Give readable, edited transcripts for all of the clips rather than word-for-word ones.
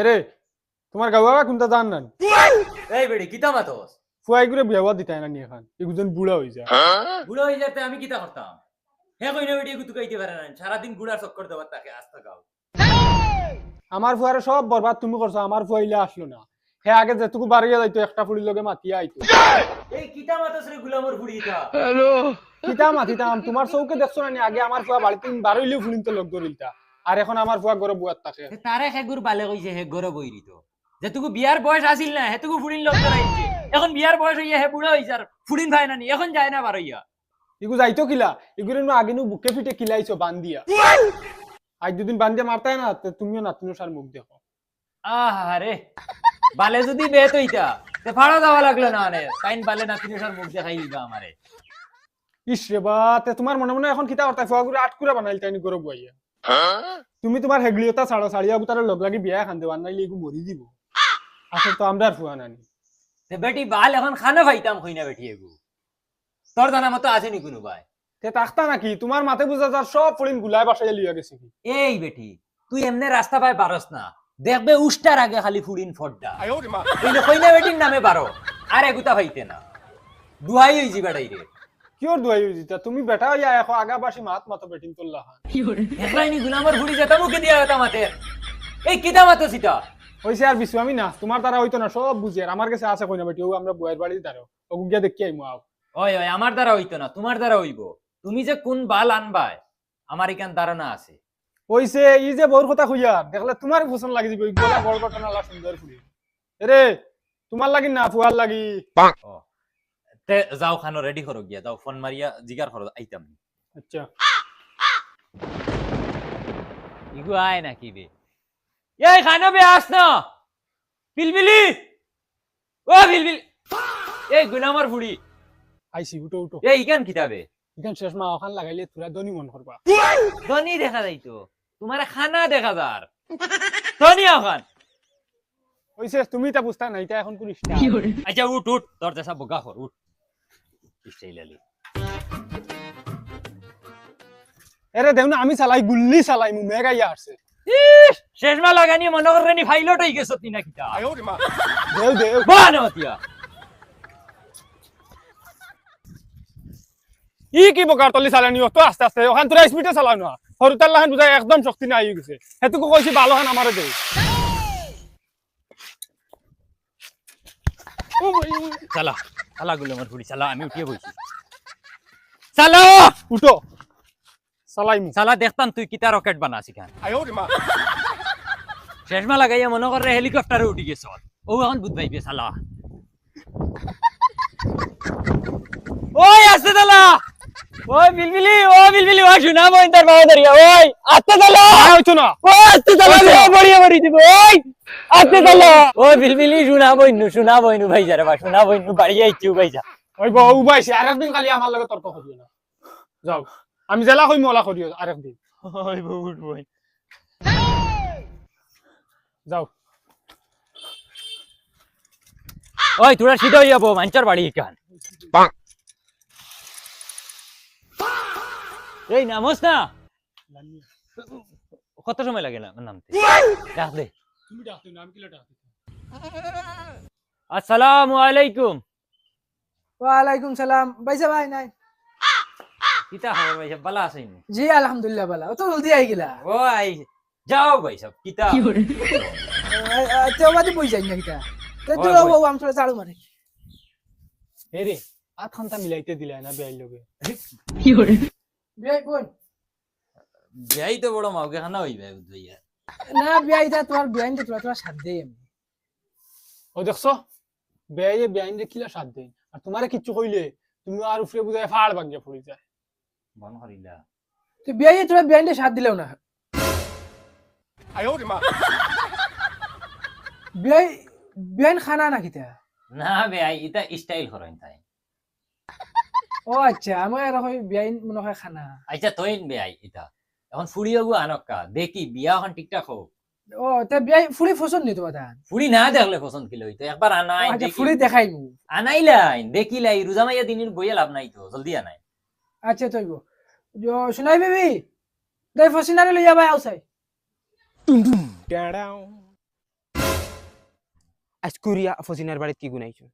এরে তোমার গাওয়া কোনটা জান না এই বেড়ি কিতা মাতস ফুয়াই করে বিয়া দিতে না নি এখন এগুজন বুড়া হয়ে যায় বুড়ো হয়ে যেতে আমি কিতা করতাম হে কইনা বেড়ি গুতু কইতে পারে না সারাদিন গুড়ার চক্কর দেবার তাকে আস্তা গাও আমার ফুয়ারে সব বরবাদ তুমি করছো আমার ফুয়াইলে আসলো না হে আগে যেটুকু বাড়িয়ে যাইতো একটা ফুলির লগে মাতিয়া আইতো এই কিতা মাতস রে গুলামর বুড়িটা কিতা মাতিতাম তোমার চৌকে দেখছো না নি আগে আমার ফুয়া বাড়িতে বারইলেও ফুলিন তো লোক ধরিলতা আর এখন আমার ফুয়া ঘরে বুয়ার থাকে তারে হেগুর বালে কইছে হে গরে বইরি তো যেটুকু বিয়ার বয়স আছিল না হেতুকু ফুড়িন লোক ধরাইছে এখন বিয়ার বয়স হইয়া হে বুড়া হইছে আর ফুড়িন ভাই না নি এখন যায় না বারইয়া ইগু যাইতো কিলা ইগুরে নো আগে নো বুকে ফিটে কিলাইছো বান্দিয়া আজ দুদিন বান্দিয়া মারতাই না তুমিও নাতিনো সার মুখ দেখো আহারে বালে যদি বেত হইতা তে ফাড়া যাওয়া লাগলো না আনে তাইন বালে নাতিনসার মুখ দেখাই দিবা আমারে ইস রে বা তোমার মনে মনে এখন কিতা করতা ফুয়া করে আটকুরা বানাইল তাইনি গরো বুয়াইয়া তুমি তোমার হেগলিওতা ছাড়ো ছাড়িয়া তার লগ লাগি বিয়া খান দেওয়ার নাইলে ইগু মরি দিব আসলে তো আমরা আর ফুয়া নানি তে বেটি বাল এখন খানা পাইতাম কইনা বেটি এগু তোর জানা মতো আছে নি কোনো ভাই তে তাকতা নাকি তোমার মাথে বুঝা যার সব ফলিন গুলাই বাসায় লিয়া গেছে কি এই বেটি তুই এমনে রাস্তা পায় পারস না দেখবে উষ্টার আগে খালি ফুড়িন ফড্ডা এই কইনা বেটির নামে বারো আর এগুতা পাইতে না দুহাই হই জি বেটাই রে কিওর দুয়াই হইতা তুমি বেটা হইয়া এখন আগাবাসী মাত মাতো বেটিন তোল্লা হান দেখলাইনি গুলামর ফুড়ি যেতা মুখে দিয়া হতা মাতে এই কিতা মাতো সিটা হইছে আর বিশু আমি না তোমার দ্বারা হইতো না সব বুঝি আর আমার কাছে আছে কইনা বেটি ও আমরা বুয়ের বাড়ির দ্বারা ওগু গিয়া দেখি আইমু আও ওই ওই আমার দ্বারা হইতো না তোমার দ্বারা হইব তুমি যে কোন বাল আনবাই আমার এখান ধারণা আছে হইছে ই যে বউর কথা কইয়া দেখলে তোমার পছন্দ লাগি যাবে গলা বড় ঘটনা লা সুন্দর ফুলি এরে তোমার লাগি না ফুয়ার লাগি ও তে যাও খানো রেডি করো গিয়া যাও ফোন মারিয়া জিগার করো আইতাম আচ্ছা ইগু আয় নাকি বে এই খানো বে আস না বিলবিলি ও বিলবিলি এই গুলামর ফুড়ি আইছি উঠো উঠো এই ইকান কিতাবে ইখান শেষ মা ওখান লাগাইলে তোরা দনি মন করবা ধনী দেখা যাইতো তোমার খানা দেখা যার ধনী ওখান হইছে তুমি তা বুঝতা না এটা এখন কোন ইস্টা আচ্ছা উঠ উঠ তোর দেশা বগা কর উঠ ইস্টাইলালি এরে দেউ না আমি চালাই গুল্লি চালাই মু মেগা ইয়া আসছে শেষমা লাগানি মনে করে নি ফাইলট হই গেছ তিনা কিতা দেউ দেউ বানতিয়া ই কি বকার তলি চালানি তো আস্তে আস্তে ওখান তোরা স্পিডে চালাও না হরুতাল লাহান বুঝাই একদম শক্তি নাই হয়ে গেছে হেতুকো কইছি ভালো হান আমারে দে চালা চালা গুলামর ফুড়ি চালা আমি উঠিয়ে বইছি চালা উঠো চালাইমু চালা দেখতাম তুই কিতা রকেট বানাসি খান শেষমা লাগাইয়া মনে করে হেলিকপ্টারে উঠি গেছ ও এখন বুধ ভাইবে চালা ওই আসতে চালা ওই বিলবিলি ও শুনা বই তার বাবা ধরিয়া ওই আসতে চালা হইতো না ও আসতে চালা বড়িয়া বড়ি দিব ওই আসতে চালা ওই বিলবিলি শুনা বইনু ভাই যারে বা শুনা বইনু বাড়ি আইছি ভাই যা ওই বউ বাইছে আরেকদিন খালি আমার লগে তর্ক করিও না যাও আমি জেলা কই মলা করিও আরেকদিন ওই বুট বই যাও ওই তোরা সিধা হইয়া বউ মাঞ্চার বাড়ি কান এই নামস না কত সময় লাগে না নামতে ডাক দে তুমি ডাকতে নাম কি ডাকতে আসসালামু আলাইকুম ওয়ালাইকুম সালাম ভাইসা ভাই নাই কিতা খবর ভাই সব ভালো আছেন জি আলহামদুলিল্লাহ ভালো তো জলদি আই গিলা ও আই যাও ভাই সব কিতা তো বাদি বই যাই না কিটা তো তো ও আম তোরা চালু মারে এরে আখানটা মিলাইতে দিলা না বেআই লগে বিয়াই কোন যাই তো বড় মাউকে খানা হইবে ভাইয়া না বিয়াই দা তোমার বিয়াইন তো তোরা সাথ দেই আমি ও দেখছো বেআইয়ে বেআইন রে কিলা সাথ দেই আর তোমারে কিচ্ছু কইলে তুমি আর উফরে বুঝায় ফাড় ভাঙিয়া পড়ি যায় বন করিলা তো বিয়াই তোরা বিয়াইন সাথ দিলেও না বিয়াই বিয়াইন খানা না কিটা না ভাই এটা স্টাইল করেন তাই ও আচ্ছা আমার এরকম বিয়াইন মনে হয় খানা আচ্ছা তইন ভাই এটা এখন ফুড়িও গো আনকা দেখি বিয়া এখন ঠিকঠাক হোক ও তে বিয়াই ফুলি পছন্দ নি তোমার দান ফুড়ি না দেখলে পছন্দ কি লইতো একবার আনাই আচ্ছা দেখি ফুলি দেখাইমু আনাইলাইন দেখিলাই রোজামাইয়া দিনের বইয়া লাভ নাই তো জলদি আনাই আচ্ছা তইব শুনাই বেবি দই ফসিনারে লইয়া ভাই আউসাই টেড়াও আজকুরিয়া ফসিনার বাড়িত কি গুনাইছো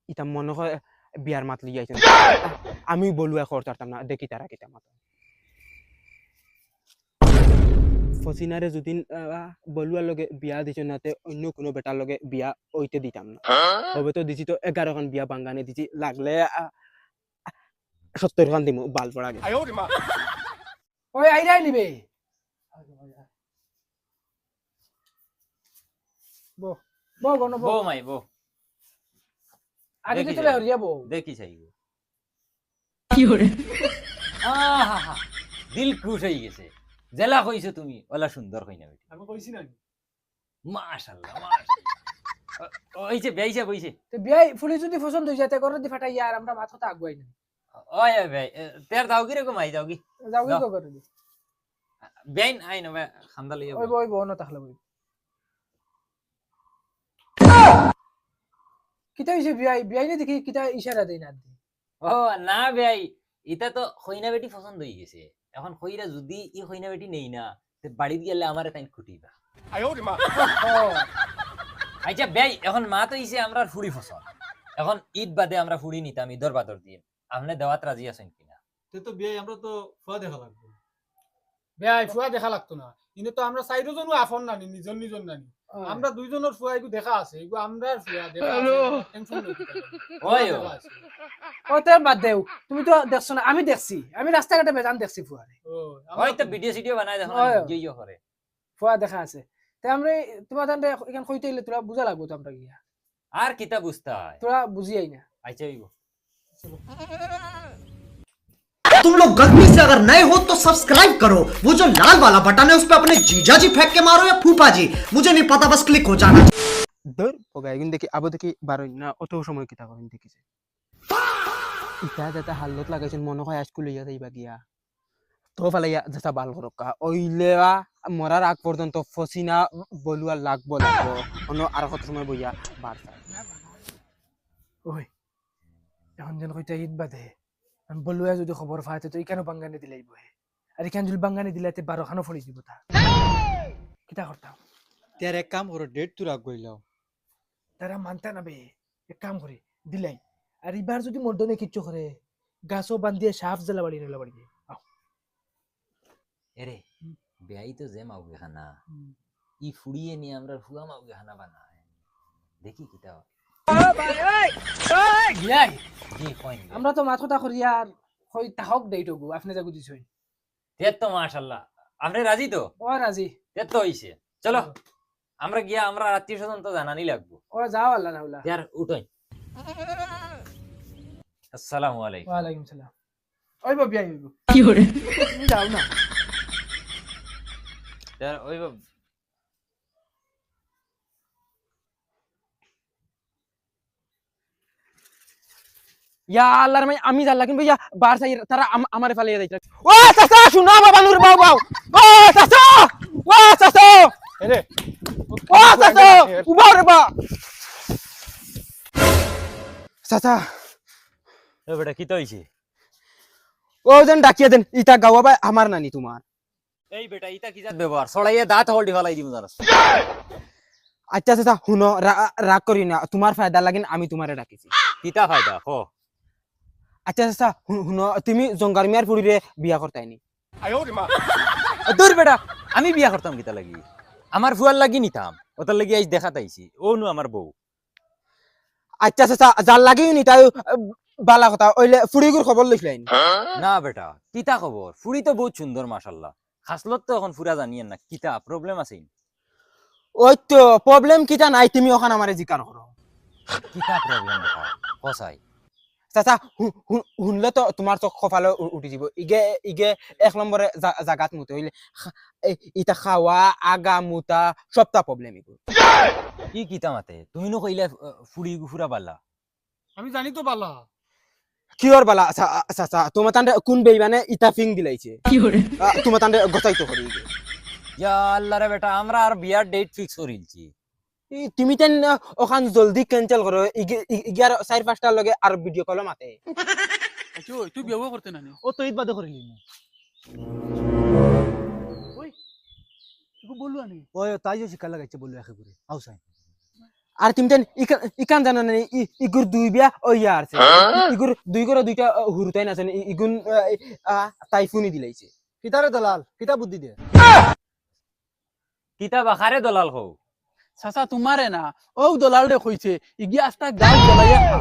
ইতা মনে হয় বিয়ার মাত লিয়ে আইছেন আমি বলুয়া করতাম না দেখি তারা কিতা মাত ফসিনারে যদিন বলুয়ার লগে বিয়া দিছ নাতে অন্য কোনো বেটার লগে বিয়া ওইতে দিতাম না হবে তো দিছি তো 11 খান বিয়া বাঙ্গানে দিছি লাগলে 70 খান দিমু বাল পড়া গে ওই আইরাই নিবে বো বো গনো বো বউ মাই বউ আগে দেখি চলে যাই। হরিয়া বো দেখি চাইব আহা দিল খুশ হয়ে গেছে জেলা কইছো তুমি ওলা সুন্দর কইনা বেটি আমি কইছি না মাশাআল্লাহ মাশাআল্লাহ ওইছে বেইছে বইছে তো বিয়াই ফুলি যদি পছন্দ হই যায় তে করে দি ফাটাই আর আমরা মাথাটা আগুয়াই না ওই ভাই তের দাও কি রকম আই যাও কি যাও কি দাও। করে দি বেইন আই না খান্দা লইয়া ওই বো না তাহলে বই কিতা হইছে বিয়াই বিয়াই নে দেখি কিতা ইশারা দেই না দি ও না ভাই এটা তো খইনা বেটি পছন্দ হয়ে গেছে এখন খইরা যদি ই খইনা বেটি নেই না তে বাড়িতে গেলে আমারে তাই খুঁটিবা ও আচ্ছা ভাই এখন মা তো ইসে আমরা ফুড়ি ফসল এখন ঈদ বাদে আমরা ফুড়ি নিতাম ঈদর বাদর দিন আপনি দেওয়াত রাজি আছেন কিনা তো বিয়ে আমরা তো ফুয়া দেখা লাগবে বেয়াই ফুয়া দেখা লাগতো না কিন্তু তো আমরা চাইরজনও আফন নানি নিজন নানি আমরা দুইজনের ফুয়া এগু দেখা আছে এগু আমরার ফুয়া দেখা আছে টেনশন লই ওই ও। ও তে বাদ দেও তুমি তো দেখছ না আমি দেখছি আমি রাস্তাঘাটে বেজান দেখছি ফুয়ারে ওই তো ভিডিও সিডিও বানাই দেখুন ওই। গিয়ে করে ফুয়া দেখা আছে তে আমরা তোমার তান্ডে এখান কইতে ইলে তোরা বুঝা লাগবো তো আমরা গিয়া আর কিতা বুঝতে হয় তোরা বুঝিয়াই না আচ্ছা হইব तुम लोग गलती से अगर नए हो तो सब्सक्राइब करो वो जो लाल वाला बटन है उस पर अपने जीजा जी फेंक के मारो या फूफा जी मुझे नहीं पता बस क्लिक हो जाना ধর ওগা এগুন দেখি আবো দেখি বারোই না অত সময় কিতা করেন দেখিছে ইটা যাতে হালত লাগাইছেন মনে হয় স্কুল লইয়া যাইবা গিয়া তো ফালাইয়া যাতা বাল করকা ওইলেয়া মরার আগ পর্যন্ত ফসিনা বলুয়া লাগবো অন্য আর কত সময় বইয়া বাড়তা ওই এখন যেন কইতা ঈদ বাদে আমি বলুয়া যদি খবর পাইতে তো ইখানো বাঙ্গানি দিলাইব আর ইখান যদি বাঙ্গানি দিলাইতে 12 খানো ফড়ি দিব তা কিতা করতাম তার এক কাম করো ডেট তুই রাখ গইলাও তারা মানতে না বে এক কাম করে দিলাই আর এবার যদি মর্দনে কিচ্ছু করে গাছও বান্ধিয়ে সাফ জ্বালা বাড়ি নেলা বাড়ি এরে বেয়াই তো যে মাউগে খানা ই ফুড়িয়ে নিয়ে আমরা ফুয়া মাউগে খানা বানায় দেখি কিতা হয়। বিয়াই জি কইন আমরা তো মাথা করিয়া আর কই তাহক দেইটো গো আপনি যা বুঝিছই তে তো মাশাআল্লাহ আপনি রাজি তো ও রাজি তে তো হইছে চলো আমরা গিয়া আমরা আত্মীয় স্বজন তো জানানি লাগবো ও যাও আল্লাহ রাহুলা यार উঠোই আসসালামু আলাইকুম ওয়া আলাইকুম সালাম ওই বাবি আইব কি করে তুমি যাও না यार ওই ইয়া আল্লাহর মাই আমি জানলা কিন্তু ইয়া বার চাই তারা আমারে ফালিয়ে যাইতা ও চাচা শুনো বাবা নূর বাউ বাউ ও চাচা এরে ও চাচা উবাও রে বা চাচা এ বেটা কি তো হইছে ও যেন ডাকিয়ে দেন ইটা গাওয়া ভাই আমার নানি তোমার এই বেটা ইটা কি জাত ব্যবহার ছড়াইয়ে দাঁত হলডি ফলাই দিমু জানাস আচ্ছা চাচা শুনো রাগ করি না তোমার ফায়দা লাগিন আমি তোমারে ডাকিছি কিতা ফায়দা হ আচ্ছা চাচা শুনো তুমি জঙ্গার মিয়ার পুরিরে বিয়া করতাইনি দূর বেটা আমি বিয়া করতাম কিতা লাগি আমার ফুয়ার লাগি নিতাম ওটার লাগি আইজ দেখা তাইছি ও নু আমার বউ আচ্ছা চাচা যার লাগিও নি তাই বালা কথা ওইলে ফুরিগুর খবর লইছিলাইনি না বেটা কিতা খবর ফুড়ি তো বহুত সুন্দর মাশাআল্লাহ খাসলত তো এখন ফুরা জানিয়েন না কিতা প্রবলেম আছে ওই তো প্রবলেম কিটা নাই তুমি ওখানে আমারে জিকার করো কিতা প্রবলেম বেটা কসাই চাচা শুনলে তো তোমার চোখ কপালে উঠি যাব ইগে ইগে 1 নম্বরে জাগাত মুতে হইলে ইটা খাওয়া আগা মুতা সবটা প্রবলেম ইগো কি কিতা মাতে তুমি নো কইলা ফুড়ি ফুরা বালা আমি জানি তো বালা কিয়র বালা চাচা তোমার তান্ডে কোন বেইবানে ইটা ফিং দিলাইছে কি করে তোমার তান্ডে গতাইতো করি ইগে ইয়া আল্লাহ রে বেটা আমরা আর বিয়ার ডেট ফিক্স করিলছি তুমি তেন ওখান জলদি ক্যান্সেল করো ইগার 4-5টার লগে আর ভিডিও কল মাতে আচ্ছা ওই তুই বিয়ে করতে নানি ও তো ঈদ বাদে করিলি ওই তুই বললু আনি ওই তাই যে শিকার লাগাইছে বললো একে করে আও সাই আর তুমি তেন ইকান জানো না ইগুর দুই বিয়া ও ইয়া আছে ইগুর দুই করে দুইটা হুরুতাই না আছে ইগুন তাইফুনি দিলাইছে কিতারে দলাল কিতা বুদ্ধি দে কিতা বাখারে দলাল হও চাচা তোমারে না ও দলাল রে কইছে ইগি আস্তা গাল জ্বলাইয়া খা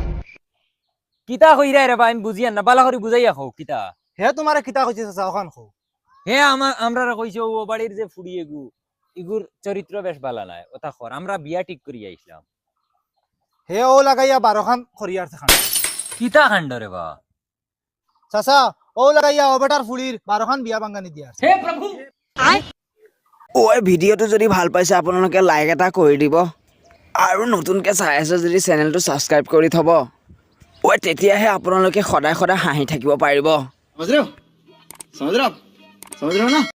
কিতা কইরা রে বা আমি বুঝিয়া না বালা করে বুঝাইয়া হও কিতা হে তোমারে কিতা কইছে চাচা ওখান খো হে আমরা কইছে ও বাড়ির যে ফুড়িয়ে গু ইগুর চরিত্র বেশ বালা নাই ওটা খর আমরা বিয়া ঠিক করি আইছিলাম হে ও লাগাইয়া 12 খান খরিয়ার খান কিতা খান্ড রে বা চাচা ও লাগাইয়া ও বেটার ফুলির 12 খান বিয়া বাঙ্গানি দিয়া ওই ভিডিঅ'টো যদি ভাল পাইছে আপোনালোকে লাইক এটা কৰি দিব আৰু নতুনকৈ চাই আছে যদি চেনেলটো ছাবস্ক্ৰাইব কৰি থ'ব ওই তেতিয়াহে আপোনালোকে সদায় সদায় হাঁহি থাকিব পাৰিব समझ रहे हो ना